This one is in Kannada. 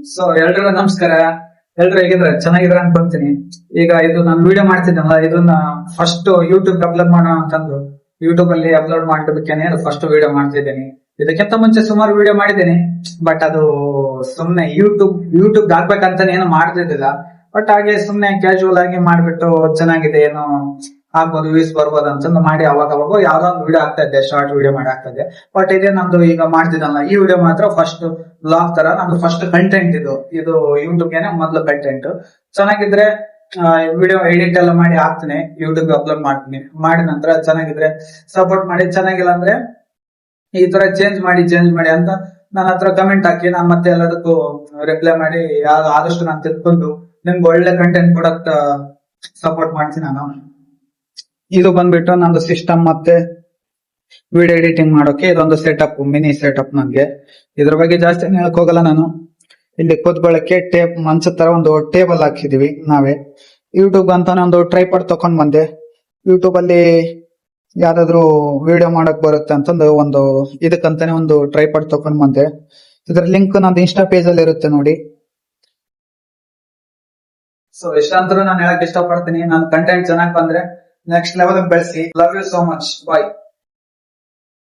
ಸೊ ಎಲ್ರಿಗೂ ನಮಸ್ಕಾರ. ಎಲ್ರು ಹೇಗಿದ್ರೆ ಚೆನ್ನಾಗಿದ್ರ ಅನ್ಕೊಂತೀನಿ. ಈಗ ಇದು ನಾನು ವಿಡಿಯೋ ಮಾಡ್ತಿದ್ದಲ್ಲ, ಇದನ್ನ ಫಸ್ಟ್ ಯೂಟ್ಯೂಬ್ ಅಪ್ಲೋಡ್ ಮಾಡೋಣ ಅಂತಂದು ಯೂಟ್ಯೂಬ್ ಅಲ್ಲಿ ಅಪ್ಲೋಡ್ ಮಾಡೋದಕ್ಕೇನೆ ಫಸ್ಟ್ ವಿಡಿಯೋ ಮಾಡ್ತಿದ್ದೇನೆ. ಇದಕ್ಕಿಂತ ಮುಂಚೆ ಸುಮಾರು ವಿಡಿಯೋ ಮಾಡಿದ್ದೇನೆ, ಬಟ್ ಅದು ಸುಮ್ನೆ ಯೂಟ್ಯೂಬ್ ಹಾಕ್ಬೇಕಂತಾನೆ ಏನು ಮಾಡ್ತಿದ್ದಿಲ್ಲ. ಬಟ್ ಹಾಗೆ ಸುಮ್ನೆ ಕ್ಯಾಶುವಲ್ ಆಗಿ ಮಾಡ್ಬಿಟ್ಟು ಚೆನ್ನಾಗಿದೆ ಏನೋ ಆಗ್ಬೋದು, ವ್ಯೂಸ್ ಬರ್ಬೋದು ಅಂತಂದು ಮಾಡಿ ಅವಾಗ ಯಾವ್ದೋ ಒಂದು ವಿಡಿಯೋ ಆಗ್ತಾ ಇದ್ದೆ, ಶಾರ್ಟ್ ವಿಡಿಯೋ ಮಾಡಿ ಆಗ್ತಾ ಇದ್ದೆ. ಬಟ್ ಇದೇ ನಮ್ದು ಈಗ ಮಾಡ್ತಿದ್ದಲ್ಲ, ಈ ವಿಡಿಯೋ ಮಾತ್ರ ಫಸ್ಟ್ ಬ್ಲಾಗ್ ತರ ನಮ್ದು ಫಸ್ಟ್ ಕಂಟೆಂಟ್ ಇದು ಯೂಟ್ಯೂಬ್ಗೆನೆ ಮೊದಲು ಕಂಟೆಂಟ್. ಚೆನ್ನಾಗಿದ್ರೆ ವಿಡಿಯೋ ಎಡಿಟ್ ಎಲ್ಲ ಮಾಡಿ ಹಾಕ್ತೀನಿ, ಯೂಟ್ಯೂಬ್ ಅಪ್ಲೋಡ್ ಮಾಡ್ತೀನಿ. ಮಾಡಿದ ನಂತರ ಚೆನ್ನಾಗಿದ್ರೆ ಸಪೋರ್ಟ್ ಮಾಡಿ, ಚೆನ್ನಾಗಿಲ್ಲ ಅಂದ್ರೆ ಈ ತರ ಚೇಂಜ್ ಮಾಡಿ ಅಂತ ನನ್ನ ಹತ್ರ ಕಮೆಂಟ್ ಹಾಕಿ, ನಾನು ಮತ್ತೆ ಎಲ್ಲದಕ್ಕೂ ರಿಪ್ಲೈ ಮಾಡಿ ಆದಷ್ಟು ನಾನು ತಿಳ್ಕೊಂಡು ನಿಮ್ಗೆ ಒಳ್ಳೆ ಕಂಟೆಂಟ್ ಕೊಡಕ್ ಸಪೋರ್ಟ್ ಮಾಡ್ತೀನಿ ನಾನು. ಇದು ಬಂದ್ಬಿಟ್ಟು ನಂದು ಸಿಸ್ಟಮ್ ಮತ್ತೆ ವಿಡಿಯೋ ಎಡಿಟಿಂಗ್ ಮಾಡೋಕೆ ಇದೊಂದು ಸೆಟಪ್, ಮಿನಿ ಸೆಟಪ್. ನನ್ಗೆ ಇದ್ರ ಬಗ್ಗೆ ಜಾಸ್ತಿ ಹೇಳಕ್ ಹೋಗಲ್ಲ ನಾನು. ಇಲ್ಲಿ ಕೂತ್ಕೊಳ್ಳಕ್ಕೆ ಮಂಚದ ತರ ಒಂದು ಟೇಬಲ್ ಹಾಕಿದೀವಿ ನಾವೇ. ಯೂಟ್ಯೂಬ್ ಅಂತಾನೆ ಒಂದು ಟ್ರೈಪಾಡ್ ತಕೊಂಡ್ ಬಂದೆ. ಯೂಟ್ಯೂಬ್ ಅಲ್ಲಿ ಯಾವ್ದಾದ್ರು ವಿಡಿಯೋ ಮಾಡಕ್ ಬರುತ್ತೆ ಅಂತಂದು ಒಂದು ಇದಕ್ಕಂತಾನೆ ಒಂದು ಟ್ರೈಪಾಡ್ ತಕೊಂಡ್ ಬಂದೆ. ಇದ್ರ ಲಿಂಕ್ ನಂದು ಇನ್ಸ್ಟಾ ಪೇಜ್ ಅಲ್ಲಿ ಇರುತ್ತೆ ನೋಡಿ. ಸೊ ಇಷ್ಟಂತರೂ ನಾನು ಹೇಳಕ್ ಇಷ್ಟಪಡ್ತೀನಿ, ನನ್ನ ಕಂಟೆಂಟ್ ಚೆನ್ನಾಗಿ ಬಂದ್ರೆ ನೆಕ್ಸ್ಟ್ ಲೆವೆಲ್ ಬೆಳೆಸಿ. Love you so much, bye.